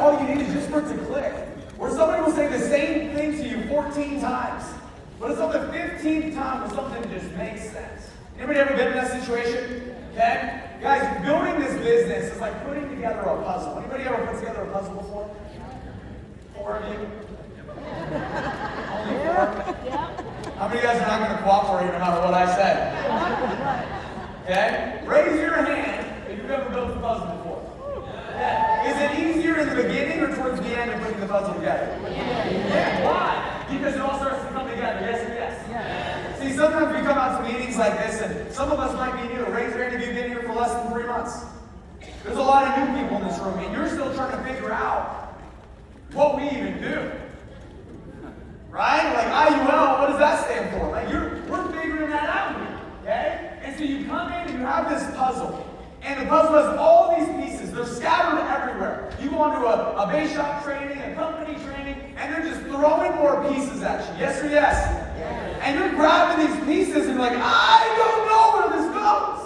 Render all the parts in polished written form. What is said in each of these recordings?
all you need is just for it to click. Where somebody will say the same thing to you 14 times. But it's on the 15th time where something just makes sense. Anybody ever been in that situation? Okay? Guys, building this business is like putting together a puzzle. Anybody ever put together a puzzle before? 4 of you? Only 4? How many of you guys are not going to cooperate no matter what I say? Okay? Raise your hand if you've ever built a puzzle before. Yeah. Is it easier in the beginning or towards the end of putting the puzzle together? Yeah. Why? Because it all starts to come together. Yes or yes? Yeah. See, sometimes we come out to meetings like this, and some of us might be new. Raise your hand if you've been here for less than 3 months. There's a lot of new people in this room, and you're still trying to figure out what we even do. Right? Like IUL, what does that stand for? Like we're figuring that out here. Okay? And so you come in and you have this puzzle. And the puzzle has all these pieces. They're scattered everywhere. You go into a base shop training, a company training, and they're just throwing more pieces at you. Yes or yes? Yes. And you're grabbing these pieces and you're like, I don't know where this goes.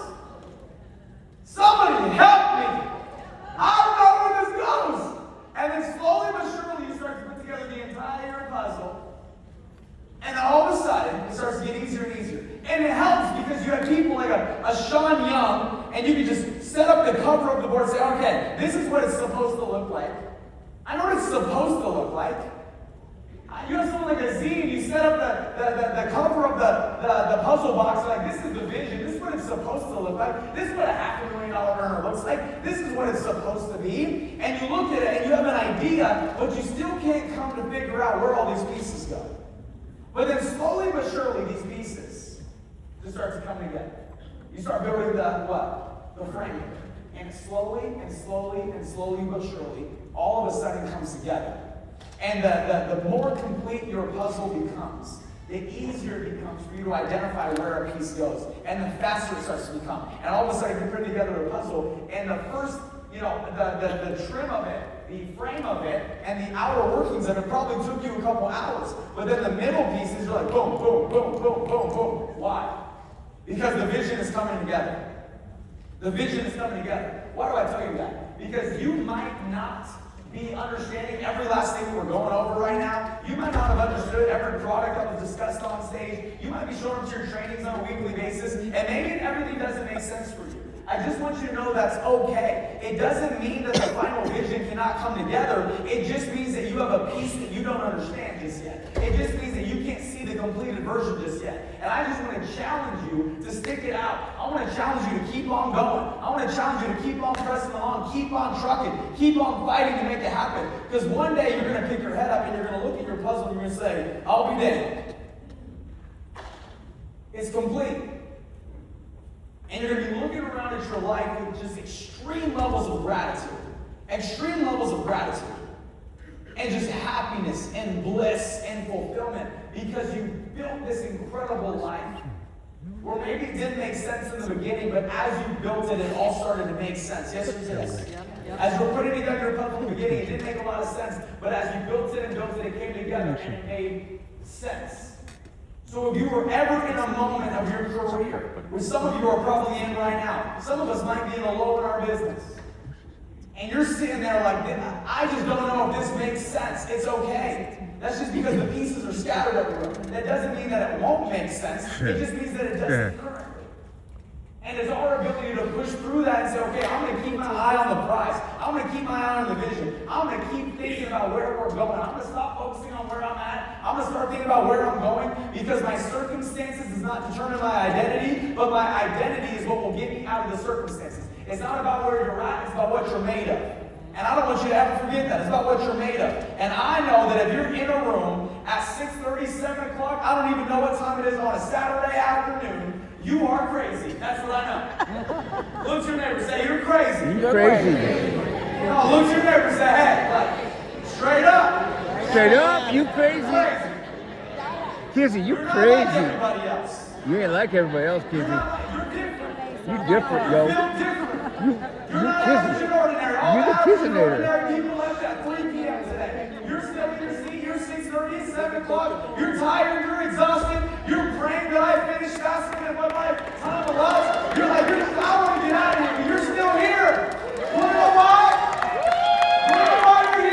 Somebody help me. I don't know where this goes. And then slowly but surely you start to put together the entire puzzle. And then all of a sudden, it starts to get easier and easier. And it helps because you have people like a Sean Young, and you can just set up the cover of the board and say, okay, this is what it's supposed to look like. I know what it's supposed to look like. You have someone like a Z, and you set up the cover of the puzzle box, like this is the vision, this is what it's supposed to look like, this is what a $500,000 earner looks like, this is what it's supposed to be. And you look at it, and you have an idea, but you still can't come to figure out where all these pieces go. But then slowly but surely, these pieces just start to come together. You start building the what? The frame. And slowly and slowly and slowly but surely, all of a sudden comes together. And the more complete your puzzle becomes, the easier it becomes for you to identify where a piece goes. And the faster it starts to become. And all of a sudden, you put together a puzzle, and the first, the trim of it, the frame of it, and the outer workings of it probably took you a couple hours. But then the middle pieces, you're like, boom, boom, boom, boom, boom, boom. Why? Because the vision is coming together. The vision is coming together. Why do I tell you that? Because you might not be understanding every last thing we're going over right now. You might not have understood every product that was discussed on stage. You might be showing up to your trainings on a weekly basis, and maybe everything doesn't make sense for you. I just want you to know that's okay. It doesn't mean that the final vision cannot come together. It just means that you have a piece that you don't understand just yet. It just means that you can't see the completed version just yet. And I just want to challenge you to stick it out. I want to challenge you to keep on going. I want to challenge you to keep on pressing along, keep on trucking, keep on fighting to make it happen. Because one day you're going to pick your head up and you're going to look at your puzzle and you're going to say, I'll be damned. It's complete. And you're going to be looking around at your life with just extreme levels of gratitude. Extreme levels of gratitude. And just happiness and bliss and fulfillment because you built this incredible life. Or maybe it didn't make sense in the beginning, but as you built it, it all started to make sense. Yes or yes? As you were putting together your puzzle in the beginning, it didn't make a lot of sense. But as you built it, it came together and it made sense. So if you were ever in a moment of your career, which some of you are probably in right now, some of us might be in a low in our business, and you're sitting there like, I just don't know if this makes sense. It's okay. That's just because the pieces are scattered everywhere. That doesn't mean that it won't make sense. It just means that it doesn't currently. And it's our ability to push through that and say, okay, I'm going to keep my eye on the prize. I'm going to keep my eye on the vision. I'm going to keep thinking about where we're going. I'm going to stop focusing on where I'm at. I'm going to start thinking about where I'm going because my circumstances does not determine my identity, but my identity is what will get me out of the circumstances. It's not about where you're at, it's about what you're made of. And I don't want you to ever forget that. It's about what you're made of. And I know that if you're in a room at 6:30, 7 o'clock, I don't even know what time it is on a Saturday afternoon, you are crazy. That's what I know. Look at your neighbor, say, you're crazy. You're crazy. No, look at your neighbor, say, hey, like, straight up. Straight up, you crazy. Kizzy, you You're crazy. not like everybody else. You ain't like everybody else, Kizzy. You're different. You different, yo. You feel different. You not Kizzy. average and ordinary. All You the average and Kizinator. ordinary people left at 3 p.m. today. You're still in your seat. You're 6:30, 7 o'clock. You're tired. You're exhausted. You're praying that I finish fasting and what my time allows. You're like, I want to get out of here, but you're still here. You want to know why? You want to know why you're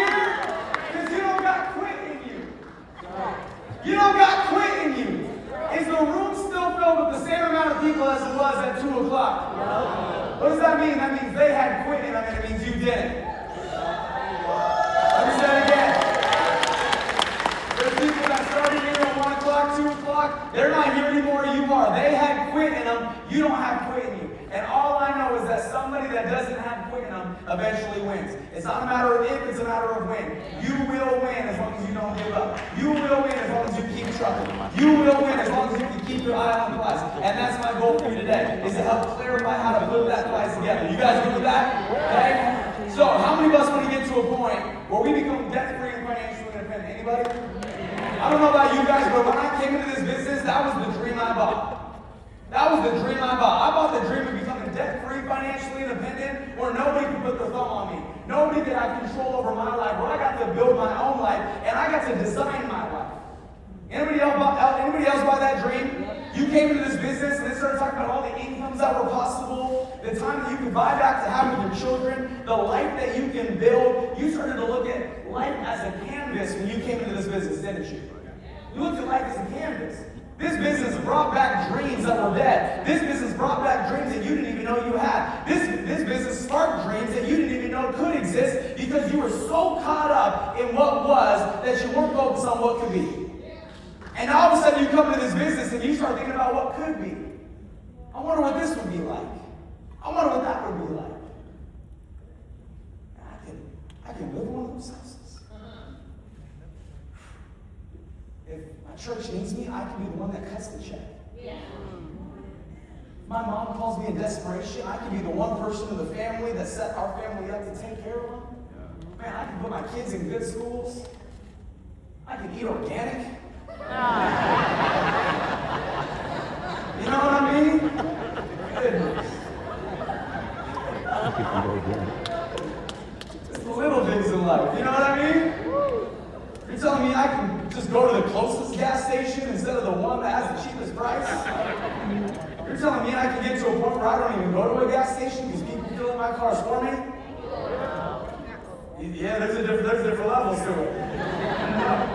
You don't have quit in you. And all I know is that somebody that doesn't have quit in them eventually wins. It's not a matter of if, it's a matter of when. You will win as long as you don't give up. You will win as long as you keep trucking. You will win as long as you can keep your eye on the prize. And that's my goal for you today, is to help clarify how to put that prize together. You guys good with that? Okay? So, how many of us want to get to a point where we become debt-free and financially independent? Anybody? I don't know about you guys, but when I came into this business, that was the dream I bought. That was the dream I bought. I bought the dream of becoming debt-free, financially independent, where nobody could put their thumb on me. Nobody could have control over my life, where I got to build my own life, and I got to design my life. Anybody else buy that dream? You came into this business and they started talking about all the incomes that were possible, the time that you could buy back to have with your children, the life that you can build. You started to look at life as a canvas when you came into this business, didn't you? You looked at life as a canvas. This business brought back dreams that were dead. This business brought back dreams that you didn't even know you had. This business sparked dreams that you didn't even know could exist because you were so caught up in what was that you weren't focused on what could be. And all of a sudden you come into this business and you start thinking about what could be. I wonder what this would be like. I wonder what that would be like. I can live in one of those houses. If my church needs me, I can be the one that cuts the check. Yeah. My mom calls me in desperation. I can be the one person in the family that set our family up to take care of them. Man, I can put my kids in good schools. I can eat organic. You know what I mean? Goodness. It's the little things in life. You know what I mean? You're telling me I can just go to the closest gas station instead of the one that has the cheapest price? You're telling me I can get to a point where I don't even go to a gas station because people fill in my cars for me? Yeah, there's different levels to it.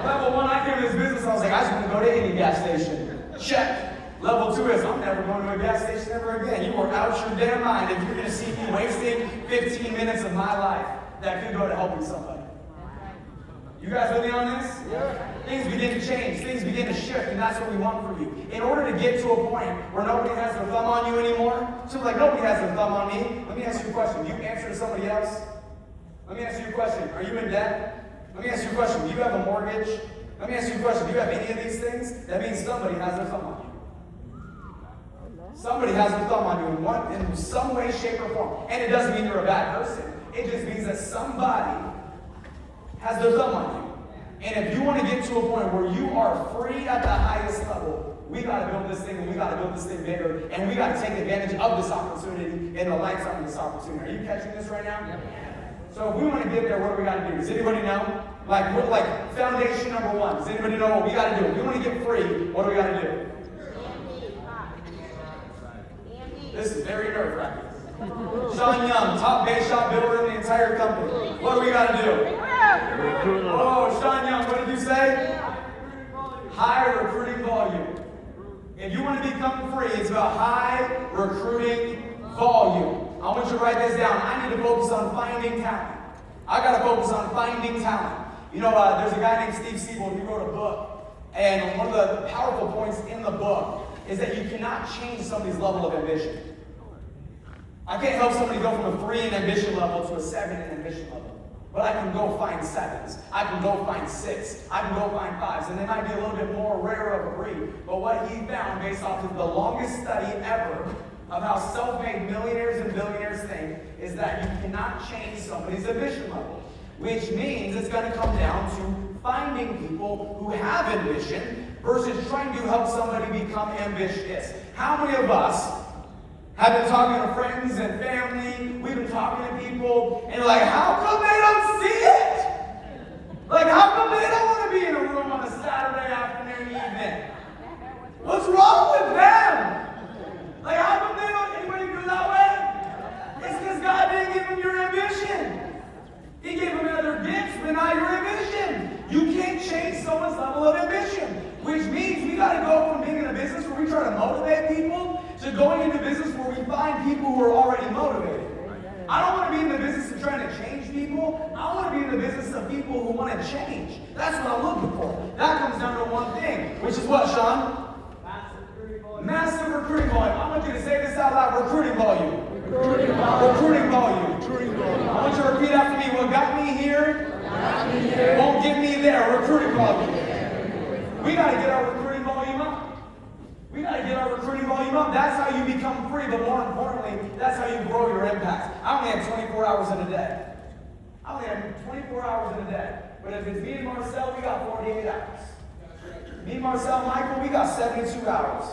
Level 1, I came to this business, I was like, I just want to go to any gas station. Check. Level 2 is, I'm never going to a gas station ever again. You are out your damn mind if you're going to see me wasting 15 minutes of my life that could go to helping somebody. You guys with me on this? Yeah. Things begin to change. Things begin to shift, and that's what we want for you. In order to get to a point where nobody has their thumb on you anymore, so like nobody has their thumb on me, let me ask you a question. Do you answer to somebody else? Let me ask you a question. Are you in debt? Let me ask you a question. Do you have a mortgage? Let me ask you a question. Do you have any of these things? That means somebody has their thumb on you. Somebody has their thumb on you in some way, shape, or form. And it doesn't mean you're a bad person. It just means that somebody has their thumb on you. And if you want to get to a point where you are free at the highest level, we got to build this thing, and we got to build this thing bigger, and we got to take advantage of this opportunity and the lights on this opportunity. Are you catching this right now? Yep. So if we want to get there, what do we got to do? Does anybody know? Like foundation number 1. Does anybody know what we got to do? If we want to get free, what do we got to do? This is very nerve-wracking. Sean Young, top base shot builder in the entire company. What do we got to do? Oh, Sean Young, what did you say? High recruiting volume. If you want to become free, it's about high recruiting volume. I want you to write this down. I need to focus on finding talent. I got to focus on finding talent. You know, there's a guy named Steve Siebold. He wrote a book. And one of the powerful points in the book is that you cannot change somebody's level of ambition. I can't help somebody go from a 3 in ambition level to a 7 in ambition level. But I can go find 7s. I can go find 6. I can go find 5s. And they might be a little bit more rare of a breed. But what he found, based off of the longest study ever of how self-made millionaires and billionaires think, is that you cannot change somebody's ambition level. Which means it's going to come down to finding people who have ambition versus trying to help somebody become ambitious. How many of us have been talking to friends and family, we've been talking to people, and you're like, how come they don't see it? Like, how come they don't want to be in a room on a Saturday afternoon evening? What's wrong with them? Like, how come they don't, anybody feel that way? It's because God didn't give them your ambition. He gave them other gifts, but not your ambition. You can't change someone's level of ambition, which means we got to go from being in a business where we try to motivate people to going into business where we find people who are already motivated. I don't want to be in the business of trying to change people. I want to be in the business of people who want to change. That's what I'm looking for. That comes down to one thing, which is what, Sean? Massive massive recruiting volume. I want you to say this out loud. Recruiting volume. Recruiting volume. I want you to repeat after me. What got me here won't get me there. Recruiting volume. We got to get our recruiting volume up. We got to get our recruiting volume up. That's how you become free, but more importantly, that's how you grow your impact. I only have 24 hours in a day. I only have 24 hours in a day. But if it's me and Marcel, we got 48 hours. Me, Marcel, Michael, we got 72 hours.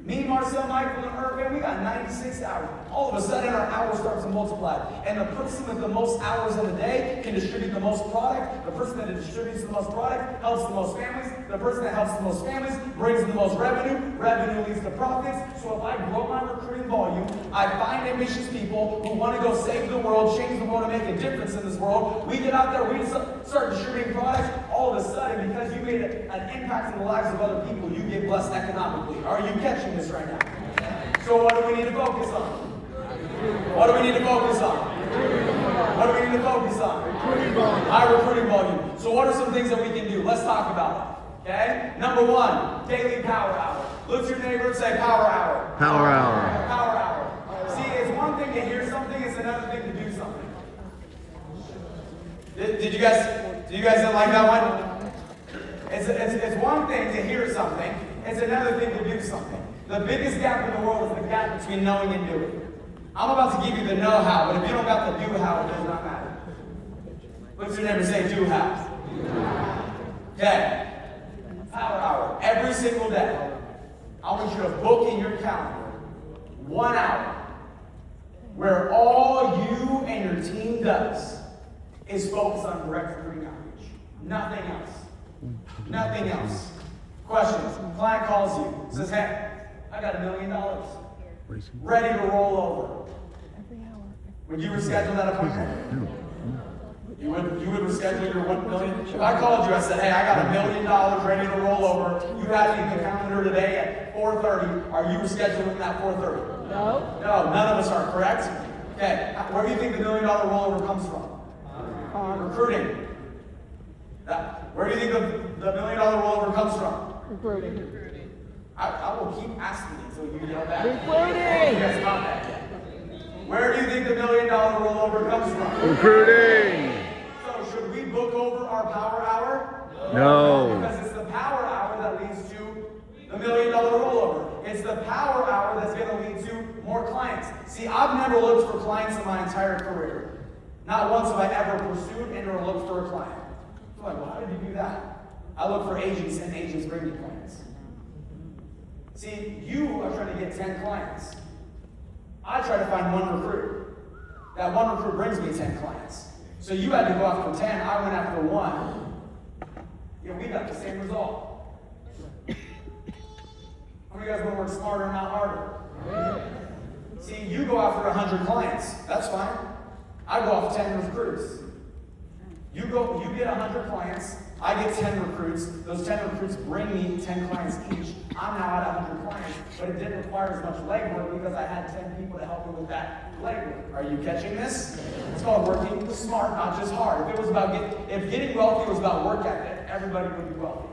Me, Marcel, Michael, and Irvin, we got 96 hours. All of a sudden, our hours start to multiply. And the person with the most hours in a day can distribute the most product. The person that distributes the most product helps the most families. The person that helps the most families brings in the most revenue. Revenue leads to profits. So if I grow my recruiting volume, I find ambitious people who want to go save the world, change the world, and make a difference in this world. We get out there, we start distributing products. All of a sudden, because you made an impact in the lives of other people, you get blessed economically. Are you catching this right now? So what do we need to focus on? What do we need to focus on? What do we need to focus on? High recruiting volume. So what are some things that we can do? Let's talk about it. Okay? Number one, daily power hour. Look to your neighbor and say power hour. Power hour. Power hour. See, it's one thing to hear something, it's another thing to do something. Did you guys like that one? It's one thing to hear something, it's another thing to do something. The biggest gap in the world is the gap between knowing and doing. I'm about to give you the know-how, but if you don't got the do-how, it does not matter. Look to your neighbor and say do-how. Okay. Power hour. Every single day, I want you to book in your calendar 1 hour where all you and your team does is focus on direct recruiting outreach. Nothing else. Nothing else. Questions. Client calls you, says, hey, I got $1 million. Ready to roll over. Would you reschedule that appointment? You would reschedule your $1 million? If I called you, I said, hey, I got $1 million ready to roll over. You had me in the calendar today at 4:30. Are you rescheduling that 4:30? No. No, none of us are, correct? Okay. Where do you think the $1 million rollover comes from? Recruiting. Where do you think the $1 million rollover comes from? Recruiting. I will keep asking you until you yell back. Recruiting. You guys got that yet? Where do you think the $1 million rollover comes from? Recruiting. So should we book over our power hour? No. Because it's the power hour that leads to the $1 million rollover. It's the power hour that's going to lead to more clients. See, I've never looked for clients in my entire career. Not once have I ever pursued and or looked for a client. So like, well, how did you do that? I look for agents and agents bring me clients. See, you are trying to get 10 clients. I try to find one recruit. That one recruit brings me 10 clients. So you had to go after 10, I went after one. Yeah, we got the same result. How many of you guys want to work smarter, not harder? See, you go after 100 clients. That's fine. I go after 10 recruits. You get 100 clients. I get 10 recruits. Those 10 recruits bring me 10 clients each. I'm now at 100 clients, but it didn't require as much legwork because I had 10 people to help me with that legwork. Are you catching this? It's called working smart, not just hard. If it was about if getting wealthy was about work ethic, everybody would be wealthy.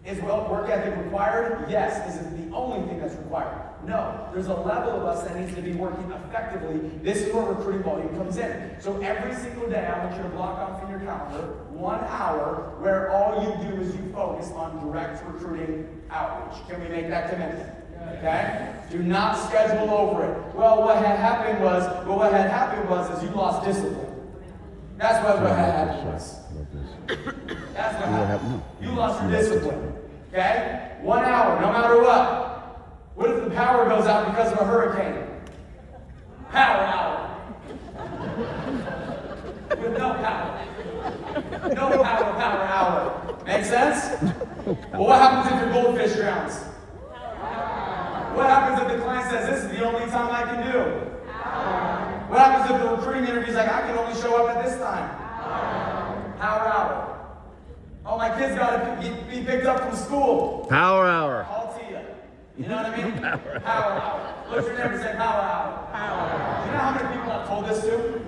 Is work ethic required? Yes. Is it the only thing that's required? No. There's a level of us that needs to be working effectively. This is where recruiting volume comes in. So every single day, I want you to block off in your calendar 1 hour where all you do is you focus on direct recruiting outreach. Can we make that commitment? Okay? Do not schedule over it. Well, what had happened was you lost discipline. That's what had happened was. That's what happened. You lost your discipline. Okay? 1 hour, no matter what. What if the power goes out because of a hurricane? Power hour. With no power. No power hour. Make sense? Well, what happens if your goldfish drowns? What happens if the client says, this is the only time I can do? What happens if the recruiting interview is like, I can only show up at this time? Power hour. Oh, my kid's got to be picked up from school. Power hour. I'll see you. You know what I mean? Power hour. Look at your neighbor and say power hour. You know how many people I've told this to?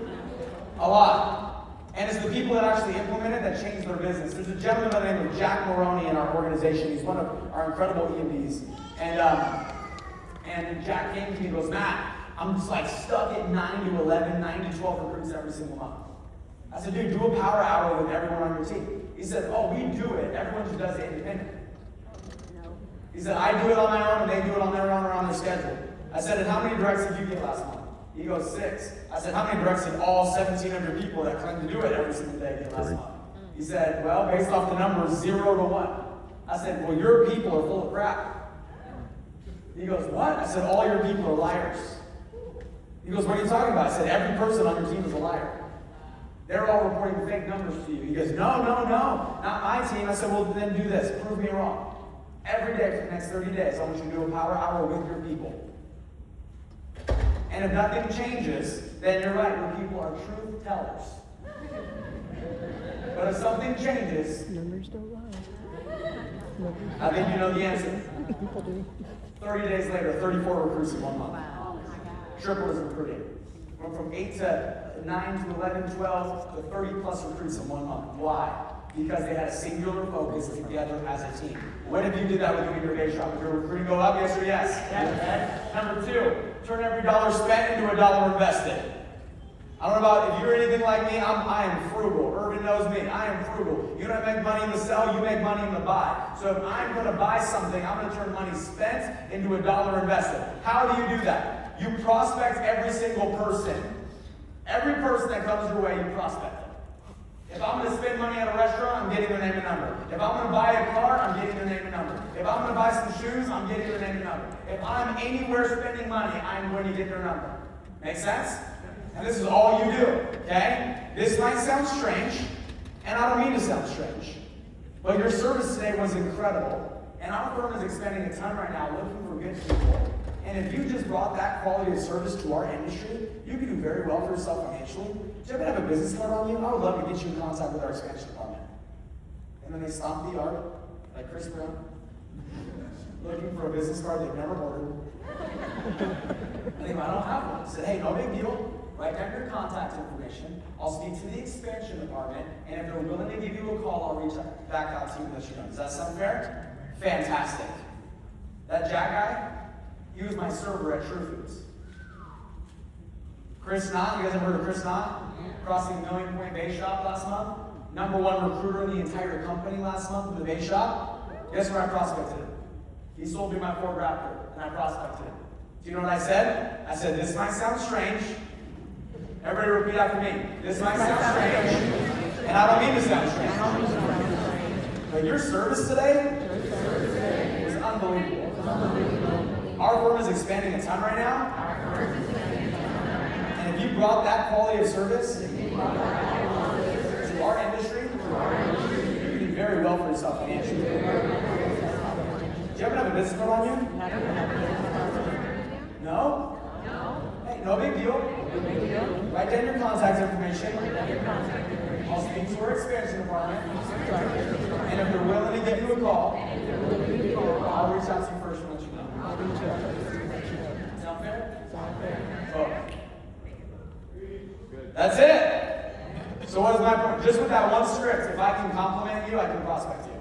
A lot. And it's the people that actually implement it that change their business. There's a gentleman by the name of Jack Maroney in our organization. He's one of our incredible EMDs. And Jack came to me and goes, Matt, I'm just like stuck at 9 to 11, 9 to 12 recruits every single month. I said, dude, do a power hour with everyone on your team. He said, oh, we do it. Everyone just does it independently. He said, I do it on my own and they do it on their own or on their schedule. I said, and how many directs did you get last month? He goes, 6. I said, how many directs did all 1,700 people that claim to do it every single day get last month? He said, well, based off the numbers, 0 to 1. I said, well, your people are full of crap. He goes, what? I said, all your people are liars. He goes, what are you talking about? I said, every person on your team is a liar. They're all reporting fake numbers to you. He goes, no, not my team. I said, well, then do this. Prove me wrong. Every day for the next 30 days, I want you to do a power hour with your people. And if nothing changes, then you're right, your people are truth tellers. But if something changes, Numbers don't lie. I think you know the answer. 30 days later, 34 recruits in 1 month. Wow. Triple his recruiting. Went from 8 to 9 to 11, 12 to 30 plus recruits in 1 month. Why? Because they had a singular focus together as a team. What if you did that with you in your day shop? Would your recruiting go up, yes or yes? Yes. Number 2, turn every dollar spent into a dollar invested. I don't know about if you're anything like me, I am frugal. Irvin knows me. I am frugal. You don't make money in the sell, you make money in the buy. So if I'm going to buy something, I'm going to turn money spent into a dollar invested. How do you do that? You prospect every single person. Every person that comes your way, you prospect them. If I'm going to spend money at a restaurant, I'm getting their name and number. If I'm going to buy a car, I'm getting their name and number. If I'm going to buy some shoes, I'm getting their name and number. If I'm anywhere spending money, I'm going to get their number. Make sense? And this is all you do, okay? This might sound strange, and I don't mean to sound strange, but your service today was incredible. And our firm is expanding a ton right now, looking for good people. And if you just brought that quality of service to our industry, you could do very well for yourself financially. Do you ever have a business card on you? I would love to get you in contact with our expansion department. And then they stomp the yard, like Chris Brown, looking for a business card they've never ordered. And they might not have one. I said, hey, no big deal. Write down your contact information. I'll speak to the expansion department, and if they're willing to give you a call, I'll reach back out to you and let you know. Does that sound fair? Fantastic. That Jack guy, he was my server at True Foods. Chris Knott, you guys ever heard of Chris Knott? Crossing Million Point Base Shop last month. #1 recruiter in the entire company last month in the base shop. Guess where I prospected him? He sold me my Ford Raptor, and I prospected him. Do you know what I said? I said, this might sound strange. Everybody repeat after me. This might sound strange. And I don't mean to sound strange. But your service today was unbelievable. Our firm is expanding a ton right now. And if you brought that quality of service to our industry, you could do very well for yourself financially. Do you ever have a business card on you? No? Hey, no big deal. Write down your contact information. I'll speak to our expansion department. And if they're willing to give you a call, I'll reach out to you first and let you know. Sound fair? Oh. That's it. So what is my point? Just with that one script, if I can compliment you, I can prospect you.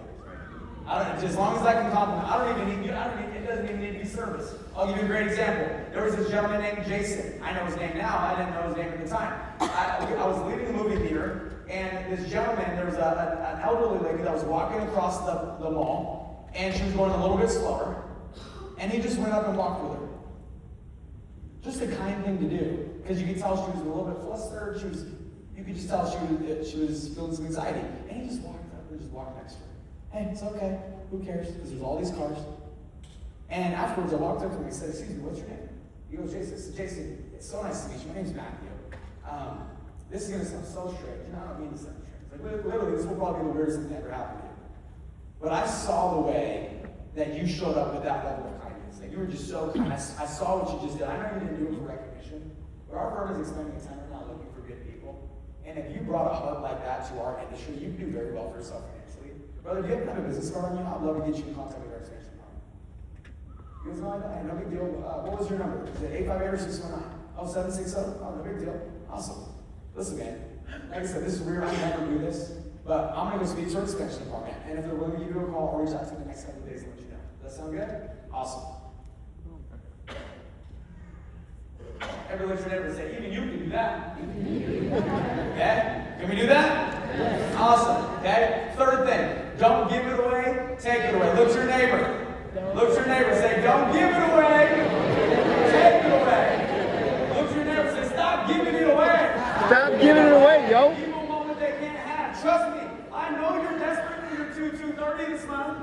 As long as I can compliment, I don't even need you. It doesn't even need to be service. I'll give you a great example. There was this gentleman named Jason. I know his name now. I didn't know his name at the time. I was leaving the movie theater, and this gentleman, there was an elderly lady that was walking across the mall, and she was going a little bit slower, and he just went up and walked with her. Just a kind thing to do, because you could tell she was a little bit flustered. You could just tell she was feeling some anxiety, and he just walked up and just walked next to her. Hey, it's okay. Who cares? Because there's all these cars. And afterwards, I walked up to him and I said, excuse me, what's your name? He goes, Jason. I said, Jason, it's so nice to meet you. My name's Matthew. This is going to sound so strange. I don't mean to sound strange. Like, literally, this will probably be the weirdest thing that ever happened to you. But I saw the way that you showed up with that level of kindness. Like, you were just so kind. I saw what you just did. I know you didn't do it for recognition. But our firm is expanding a ton right now, looking for good people. And if you brought a hub like that to our industry, you can do very well for yourself financially. Brother, do you have a business card on you? I'd love to get you in contact with our expansion department. He goes, no big deal. What was your number? Is it 858 or 619? Oh, 760? Oh, no big deal. Awesome. Listen, man, Like I said, this is weird. I never do this. But I'm going to go speak to our expansion department. And if they're willing to give you a call, I'll reach out to you the next couple of days and let you know. Does that sound good? Awesome. Everybody look at your neighbor and say, even you can do that. Okay? Can we do that? Yes. Awesome. Okay? Third thing, don't give it away, take it away. Look at your neighbor. Look at your neighbor and say, don't give it away, take it away. Look at your neighbor and say, stop giving it away. Stop giving it away, yo. Evil moment they can't have. Trust me, I know you're desperate for your 230 this month.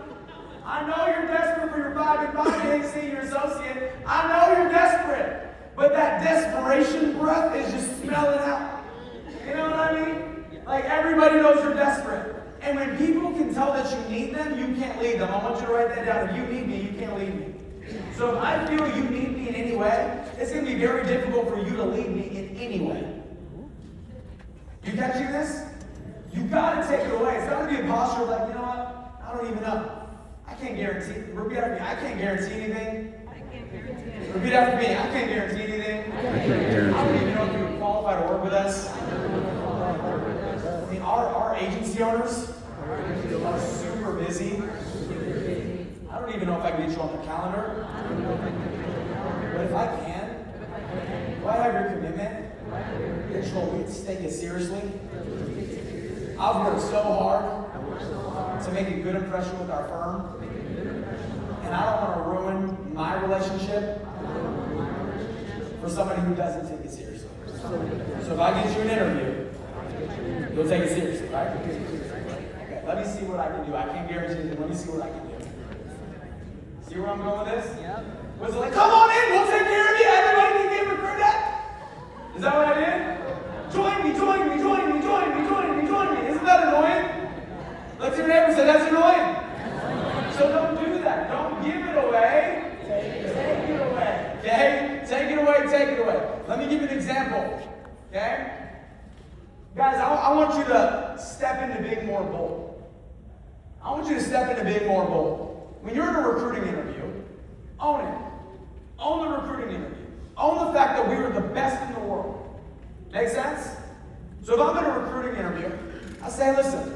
I know you're desperate for your 5 and 5 senior associate. I know you're desperate. But that desperation breath is just smelling out. You know what I mean? Like everybody knows you're desperate. And when people can tell that you need them, you can't lead them. I want you to write that down. If you need me, you can't lead me. So if I feel you need me in any way, it's going to be very difficult for you to lead me in any way. You catching this? You got to take it away. It's not going to be a posture of like, you know what? I don't even know. I can't guarantee. Repeat after me. I can't guarantee anything. Repeat after me. I can't guarantee anything. I don't even know if you're qualified to work with us. I mean, our agency owners are super busy. I don't even know if I can get you on the calendar. But if I can, if I have your commitment, that you'll take it seriously. I've worked so hard to make a good impression with our firm. And I don't want to ruin my relationship for somebody who doesn't take it seriously. So if I get you an interview, you'll take it seriously, right? Okay, let me see what I can do. I can't guarantee anything. Let me see what I can do. See where I'm going with this? Yep. Was it like, come on in, we'll take care of you. Everybody can get recruited? Is that what I did? Join me, join me, join me, join me, join me, join me. Isn't that annoying? Look at your neighbor and say, that's annoying. So don't do that. Don't give it away. Take it away. Okay? Take it away, take it away. Let me give you an example. Okay? Guys, I want you to step into being more bold. I want you to step into being more bold. When you're in a recruiting interview, own it. Own the recruiting interview. Own the fact that we are the best in the world. Make sense? So if I'm in a recruiting interview, I say, listen,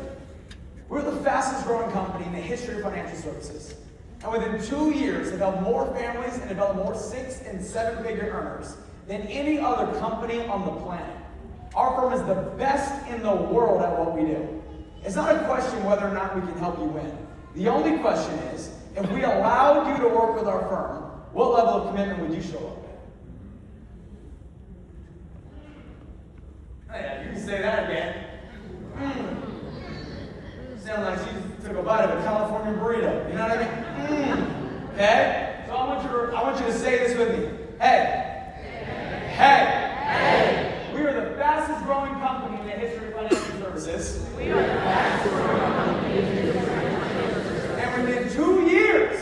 we're the fastest growing company in the history of financial services. And within 2 years, have helped more families and developed more 6- and 7-figure earners than any other company on the planet. Our firm is the best in the world at what we do. It's not a question whether or not we can help you win. The only question is, if we allowed you to work with our firm, what level of commitment would you show up with? Yeah, you can say that again. Sound like she took a bite of a California burrito. You know what I mean? Okay? So I want you to say this with me. Hey. Hey. Hey. We are the fastest growing company in the history of financial services. We are the fastest growing company in the history of financial services. And within 2 years,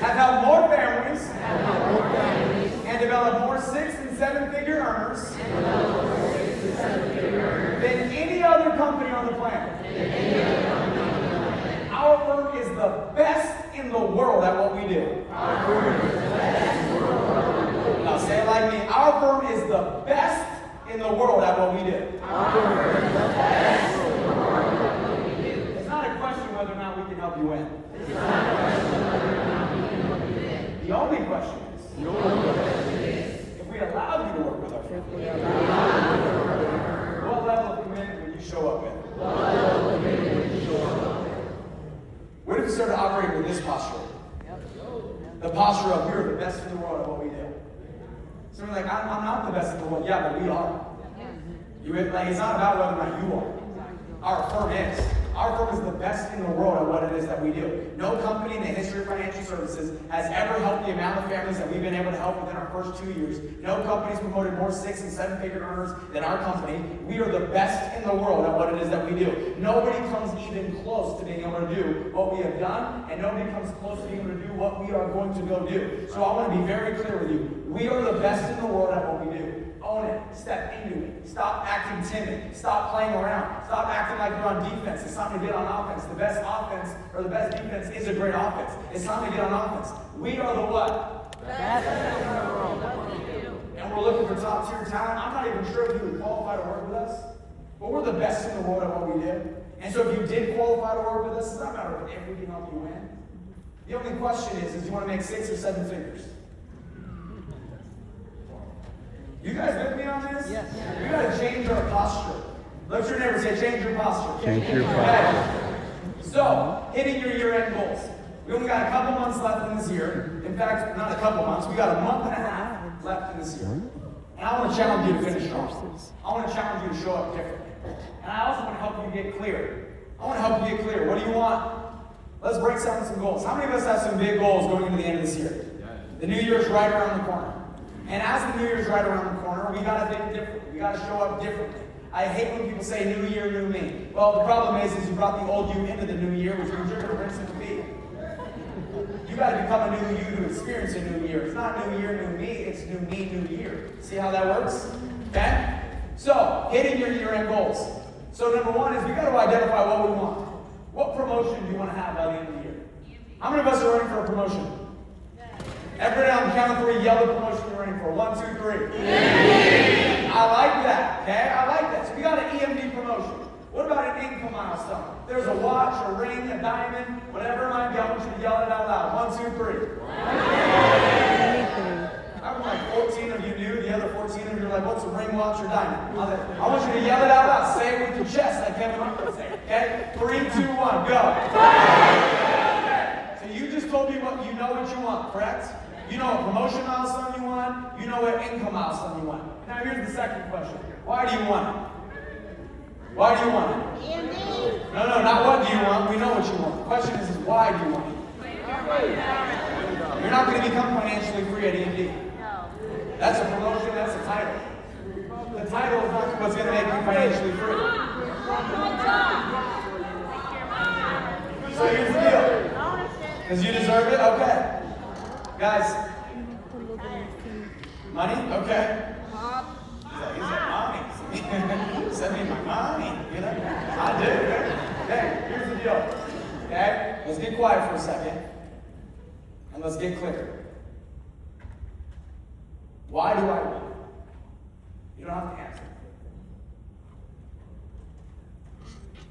have helped more families, and developed more 6- and 7-figure earners than any other company on the planet. Our firm is the best in the world at what we do. Now say it like me. Our firm is the best in the world at what we do. It's not a question whether or not we can help you win. The only question is, if we allowed you to work with our firm, what level of commitment would you show up with? What if we started operating with this posture? The posture of, we're the best in the world at what we do. Somebody's like, I'm not the best in the world. Yeah, but we are. It's not about whether or not you are. Our firm is. Our firm is the best in the world at what it is that we do. No company in the history of financial services has ever helped the amount of families that we've been able to help within our first 2 years. No company's promoted more 6- and 7-figure earners than our company. We are the best in the world at what it is that we do. Nobody comes even close to being able to do what we have done, and nobody comes close to being able to do what we are going to go do. So I want to be very clear with you. We are the best in the world at what we do. Own it. Step into it. Stop acting timid. Stop playing around. Stop acting like you're on defense. It's time to get on offense. The best offense, or the best defense, is a great offense. It's time to get on offense. We are the what? Best in the world. What we do. and we're looking for top tier talent, I'm not even sure if you would qualify to work with us. But we're the best in the world at what we do. And so if you did qualify to work with us, it's not a matter of if we can help you win. The only question is do you want to make 6 or 7 figures? You guys with me on this? Yes. We got to change our posture. Look at your neighbor, say, change your posture. Change your posture. So, hitting your year-end goals. We only got a couple months left in this year. In fact, not a couple months. We got a month and a half left in this year. And I want to challenge you to finish strong. I want to challenge you to show up differently. And I also want to help you get clear. I want to help you get clear. What do you want? Let's break down some goals. How many of us have some big goals going into the end of this year? The New Year's right around the corner. And as the New Year's right around the corner, we got to think differently. We got to show up differently. I hate when people say new year, new me. Well, the problem is you brought the old you into the new year, which means you're going to rinse and repeat. You got to become a new you to experience a new year. It's not new year, new me. It's new me, new year. See how that works? Okay? So, hitting your year-end goals. So number one is we got to identify what we want. What promotion do you want to have by the end of the year? How many of us are running for a promotion? Everybody on the count of 3, yell the promotion you're running for. 1, 2, 3. I like that, okay? I like that. So we got an EMD promotion. What about an income milestone? There's a watch, a ring, a diamond, whatever it might be. I want you to yell it out loud. 1, 2, 3. I'm like 14 of you knew. The other 14 of you are like, what's a ring, watch, or diamond? I want you to yell it out loud. Say it with your chest like Kevin Hart would say. Okay? 3, 2, 1, go. Okay. So you just told me what you know what you want, correct? You know what promotion milestone you want. You know what income milestone you want. Now here's the second question. Why do you want it? Why do you want it? No, not what do you want. We know what you want. The question is why do you want it? You're not going to become financially free at EMD. That's a promotion, that's a title. The title is not what's going to make you financially free. So here's the deal. Because you deserve it? Okay. Guys. Money? Okay. He said money. Send me my money. You know? I do. Okay, here's the deal. Okay? Let's get quiet for a second. And let's get clear. Why do I want it? You don't have to answer.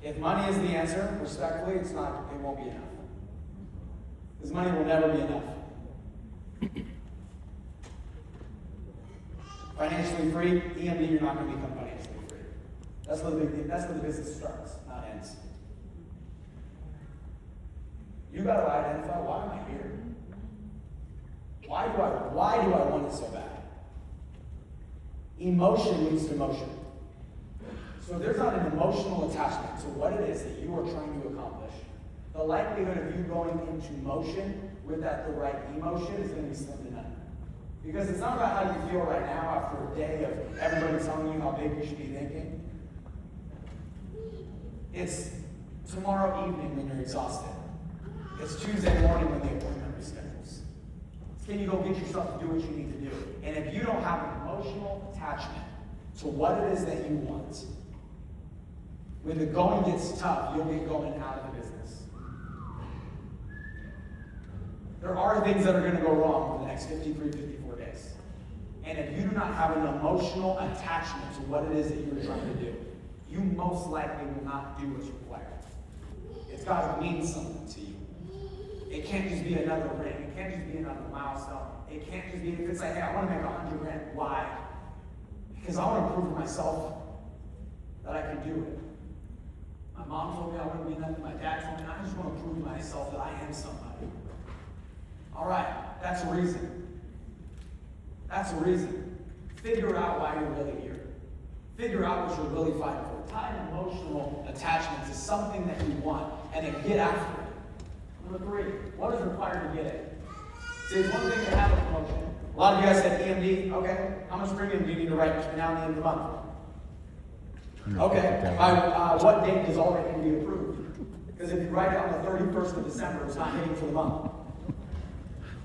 If money is the answer, respectfully, it won't be enough. Because money will never be enough. Financially free, EMD, you're not going to become financially free. That's where the business starts, not ends. You got to identify, why am I here? Why do I want it so bad? Emotion leads to motion. So if there's not an emotional attachment to what it is that you are trying to accomplish, the likelihood of you going into motion without the right emotion is going to be slim to none. Because it's not about how you feel right now after a day of everybody telling you how big you should be thinking. It's tomorrow evening when you're exhausted. It's Tuesday morning when the appointment reschedules. Can you go get yourself to do what you need to do? And if you don't have an emotional attachment to what it is that you want, when the going gets tough, you'll get going out of the business. There are things that are going to go wrong for the next 53, 54 days. And if you do not have an emotional attachment to what it is that you're trying to do, you most likely will not do what's required. It's got to mean something to you. It can't just be another ring. It can't just be another milestone. It can't just be, if it's like, hey, I want to make $100,000. Why? Because I want to prove to myself that I can do it. My mom told me I wouldn't be nothing. My dad told me, I just want to prove to myself that I am somebody. All right, that's a reason. That's a reason. Figure out why you're really here. Figure out what you're really fighting for. Tie an emotional attachment to something that you want, and then get after it. Number 3, what is required to get it? See, it's one thing to have a promotion. A lot of you guys said EMD. Okay, how much premium do you need to write between now and the end of the month? Okay, by what date does all that need to be approved? Because if you write it on the 31st of December, it's not hitting for the month.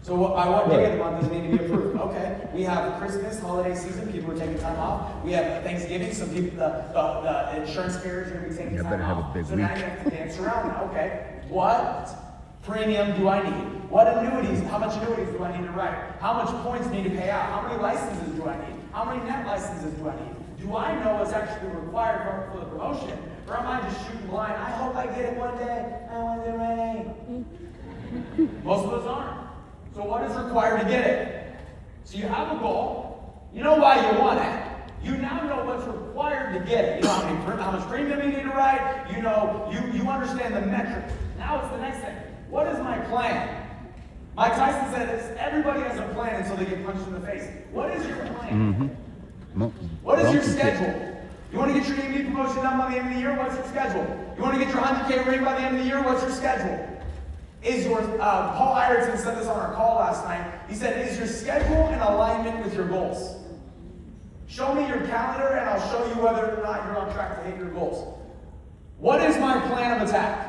So by what day of the month does it need to be approved? Okay, we have Christmas, holiday season, people are taking time off. We have Thanksgiving, some people, the insurance carriers are going to be taking time off. So now you have to dance around that. Okay, what premium do I need? What annuities, how much annuities do I need to write? How much points need to pay out? How many licenses do I need? How many net licenses do I need? Do I know what's actually required for the promotion? Or am I just shooting blind? I hope I get it one day. I want the ring. Most of us aren't. So what is required to get it? So you have a goal. You know why you want it. You now know what's required to get it. You know how much premium you need to write. You know, you understand the metrics. Now it's the next thing. What is my plan? Mike Tyson said this, everybody has a plan until they get punched in the face. What is your plan? What is your schedule? You want to get your EMD promotion done by the end of the year? What's your schedule? You want to get your 100K ring by the end of the year? What's your schedule? Is your, Paul Ireton said this on our call last night. He said, is your schedule in alignment with your goals? Show me your calendar and I'll show you whether or not you're on track to hit your goals. What is my plan of attack?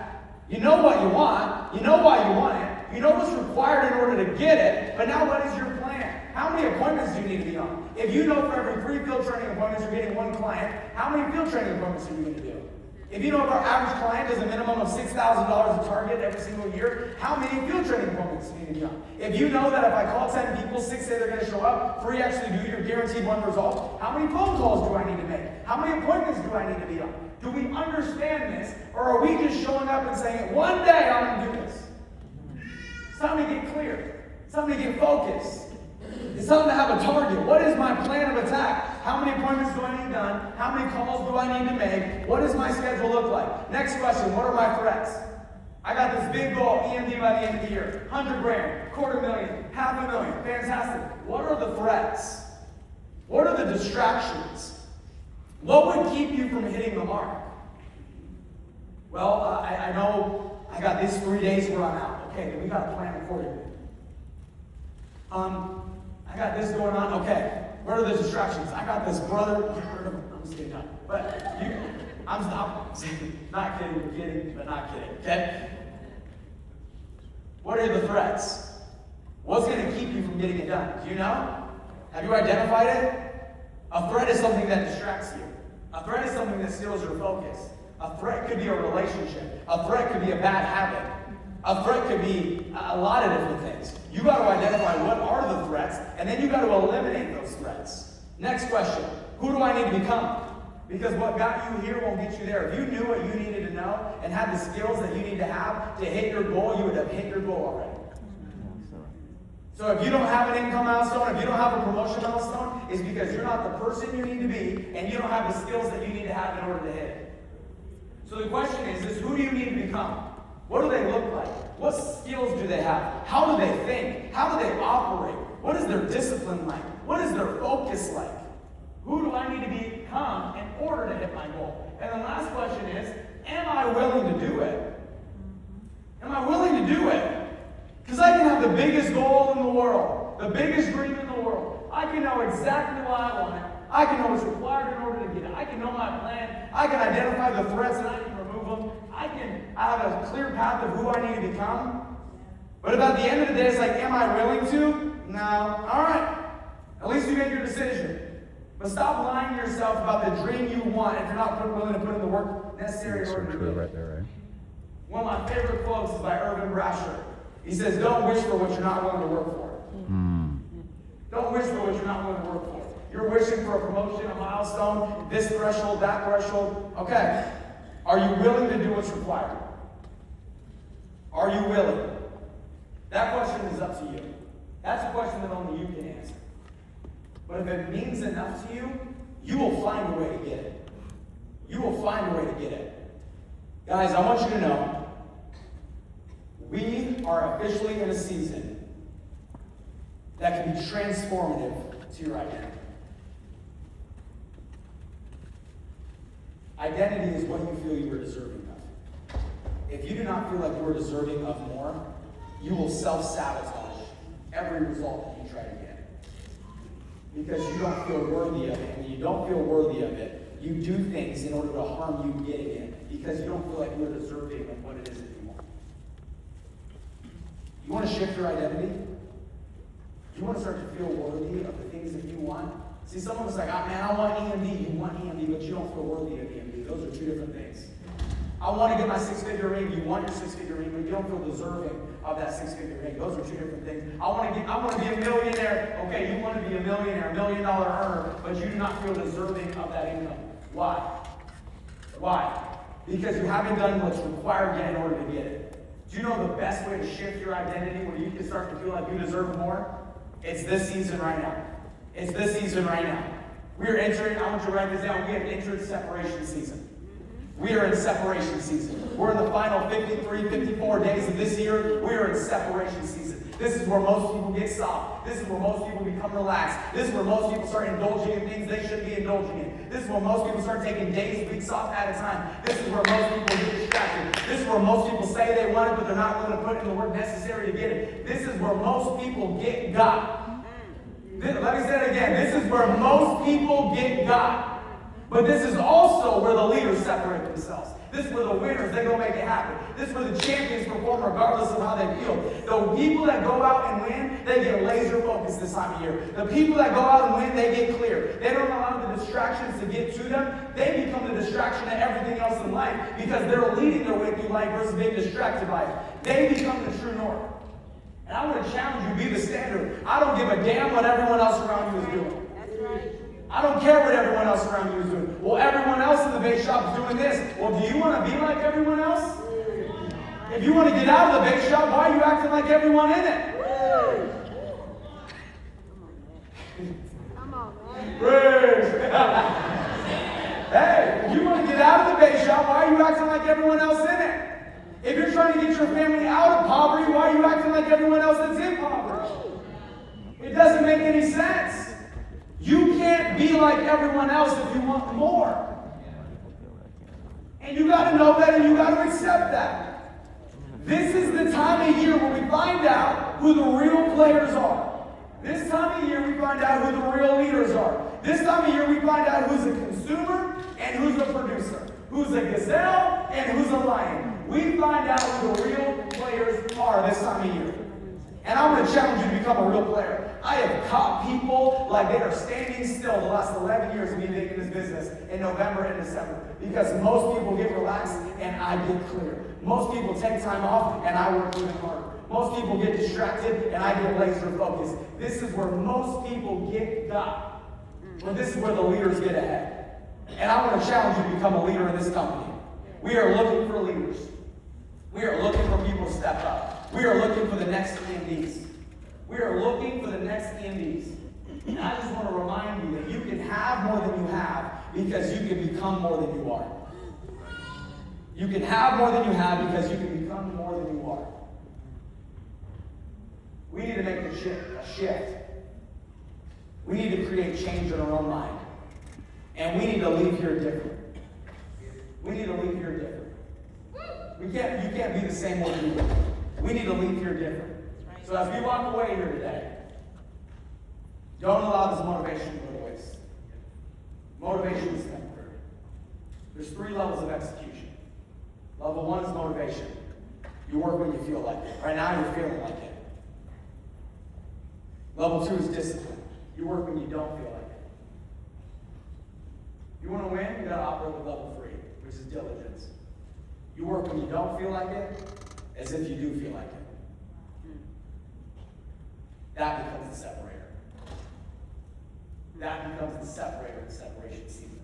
You know what you want. You know why you want it. You know what's required in order to get it, but now what is your plan? How many appointments do you need to be on? If you know for every 3 field training appointments you're getting 1 client, how many field training appointments are you going to do? If you know if our average client does a minimum of $6,000 a target every single year, how many field training appointments do you need to be on? If you know that if I call 10 people, 6 say they're going to show up, 3 actually do, you're guaranteed 1 result, how many phone calls do I need to make? How many appointments do I need to be on? Do we understand this, or are we just showing up and saying, one day I'm going to do this? It's time to get clear. It's time to get focused. It's time to have a target. What is my plan of attack? How many appointments do I need done? How many calls do I need to make? What does my schedule look like? Next question, what are my threats? I got this big goal, EMD by the end of the year. 100 grand, $250,000, $500,000. Fantastic. What are the threats? What are the distractions? What would keep you from hitting the mark? Well, I know I got these 3 days where I'm out. Okay, then we got to plan accordingly. I got this going on. Okay, what are the distractions? I got this brother. I'm just kidding. But I'm not kidding, but not kidding. Okay? What are the threats? What's going to keep you from getting it done? Do you know? Have you identified it? A threat is something that distracts you. A threat is something that steals your focus. A threat could be a relationship. A threat could be a bad habit. A threat could be a lot of different things. You got to identify what are the threats, and then you got to eliminate those threats. Next question, who do I need to become? Because what got you here won't get you there. If you knew what you needed to know and had the skills that you need to have to hit your goal, you would have hit your goal already. So if you don't have an income milestone, if you don't have a promotion milestone, it's because you're not the person you need to be, and you don't have the skills that you need to have in order to hit it. So the question is who do you need to become? What do they look like? What skills do they have? How do they think? How do they operate? What is their discipline like? What is their focus like? Who do I need to become in order to hit my goal? And the last question is, am I willing to do it? Am I willing to do it? Because I can have the biggest goal in the world, the biggest dream in the world. I can know exactly why I want it. I can know what's required in order to get it. I can know my plan. I can identify the threats and I can remove them. I have a clear path of who I need to become. But about the end of the day, it's like, am I willing to? No. All right. At least you make your decision. But stop lying to yourself about the dream you want if you're not willing to put in the work necessary in order to do it. Right there, right? One of my favorite quotes is by Irvin Brasher. He says, don't wish for what you're not willing to work for. Don't wish for what you're not willing to work for. You're wishing for a promotion, a milestone, this threshold, that threshold. Okay. Are you willing to do what's required? Are you willing? That question is up to you. That's a question that only you can answer. But if it means enough to you, you will find a way to get it. You will find a way to get it. Guys, I want you to know, we are officially in a season that can be transformative to your identity. Identity is what you feel you are deserving of. If you do not feel like you are deserving of more, you will self-sabotage every result that you try to get. Because you don't feel worthy of it. And when you don't feel worthy of it, you do things in order to harm you getting it. Because you don't feel like you're deserving of what it is that you want. You want to shift your identity? You want to start to feel worthy of the things that you want? See, some of us are like, oh, man, I want EMD. You want EMD, but you don't feel worthy of EMD. Those are two different things. I want to get my six-figure ring. You want your six-figure ring, but you don't feel deserving of that six-figure ring. Those are two different things. I want to be a millionaire. Okay, you want to be a millionaire, $1 million earner, but you do not feel deserving of that income. Why? Why? Because you haven't done what's required yet in order to get it. Do you know the best way to shift your identity where you can start to feel like you deserve more? It's this season right now. It's this season right now. We are entering, I want you to write this down, we have entered separation season. We are in separation season. We're in the final 53, 54 days of this year. We are in separation season. This is where most people get soft. This is where most people become relaxed. This is where most people start indulging in things they shouldn't be indulging in. This is where most people start taking days, weeks off at a time. This is where most people get distracted. This is where most people say they want it, but they're not willing to put in the work necessary to get it. This is where most people get God. Let me say it again. This is where most people get God. But this is also where the leaders separate themselves. This is where the winners, they go make it happen. This is where the champions perform regardless of how they feel. The people that go out and win, they get laser focused this time of year. The people that go out and win, they get clear. They don't allow the distractions to get to them. They become the distraction to everything else in life because they're leading their way through life versus being distracted by it. They become the true north. And I want to challenge you, be the standard. I don't give a damn what everyone else around you is doing. That's right. I don't care what everyone else around you is doing. Well, everyone else in the bake shop is doing this. Well, do you want to be like everyone else? If you want to get out of the bake shop, why are you acting like everyone in it? Come on, man. Praise. Hey, if you want to get out of the bake shop, why are you acting like everyone else in it? If you're trying to get your family out of poverty, why are you acting like everyone else that's in poverty? It doesn't make any sense. You can't be like everyone else if you want more. And you got to know that and you got to accept that. This is the time of year where we find out who the real players are. This time of year we find out who the real leaders are. This time of year we find out who's a consumer and who's a producer. Who's a gazelle and who's a lion. We find out who the real players are this time of year. And I'm going to challenge you to become a real player. I have caught people like they are standing still the last 11 years of me being in this business in November and December. Because most people get relaxed and I get clear. Most people take time off and I work even harder. Most people get distracted and I get laser focused. This is where most people get God. But this is where the leaders get ahead. And I want to challenge you to become a leader in this company. We are looking for leaders. We are looking for people to step up. We are looking for the next EMDs. We are looking for the next EMDs. And I just want to remind you that you can have more than you have because you can become more than you are. You can have more than you have because you can become more than you are. We need to make a shift. We need to create change in our own mind. And we need to leave here different. We need to leave here different. You can't be the same way you were. We need to leave here different. So as we walk away here today, don't allow this motivation to go to waste. Motivation is temporary. There's 3 levels of execution. Level 1 is motivation. You work when you feel like it. Right now you're feeling like it. Level 2 is discipline. You work when you don't feel like it. If you want to win, you got to operate with level 3, which is diligence. You work when you don't feel like it, as if you do feel like it. That becomes the separator. That becomes the separator in separation season.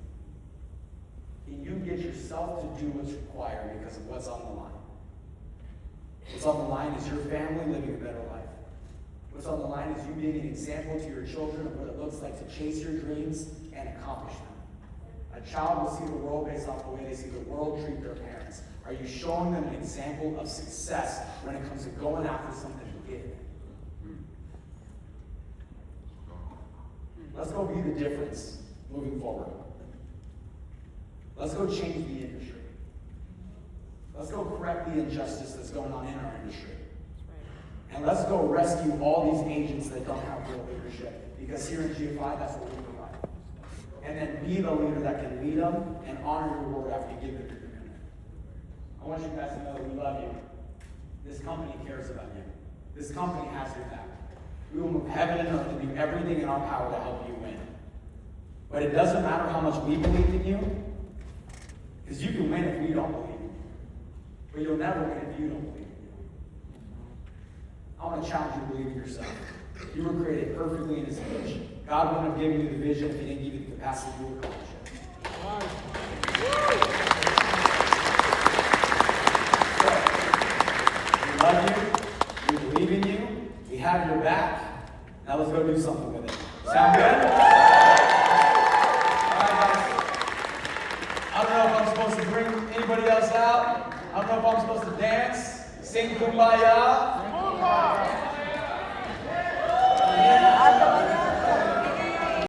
And you get yourself to do what's required because of what's on the line. What's on the line is your family living a better life. What's on the line is you being an example to your children of what it looks like to chase your dreams and accomplish them. A child will see the world based off the way they see the world treat their parents. Are you showing them an example of success when it comes to going after something big? Let's go be the difference moving forward. Let's go change the industry. Let's go correct the injustice that's going on in our industry. And let's go rescue all these agents that don't have real leadership. Because here in GFI, that's what we provide. And then be the leader that can lead them and honor your word after you give them your commitment. I want you guys to know that we love you. This company cares about you. This company has your back. We will move heaven and earth and do everything in our power to help you win. But it doesn't matter how much we believe in you, because you can win if we don't believe in you. but you'll never win if you don't believe. I want to challenge you to believe in yourself. You were created perfectly in His image. God wouldn't have given you the vision if He didn't give you the capacity to accomplish it. So, we love you. We believe in you. We have your back. Now let's go do something with it. Sound good? All right, guys. I don't know if I'm supposed to bring anybody else out. I don't know if I'm supposed to dance, sing Kumbaya. Kumbaya.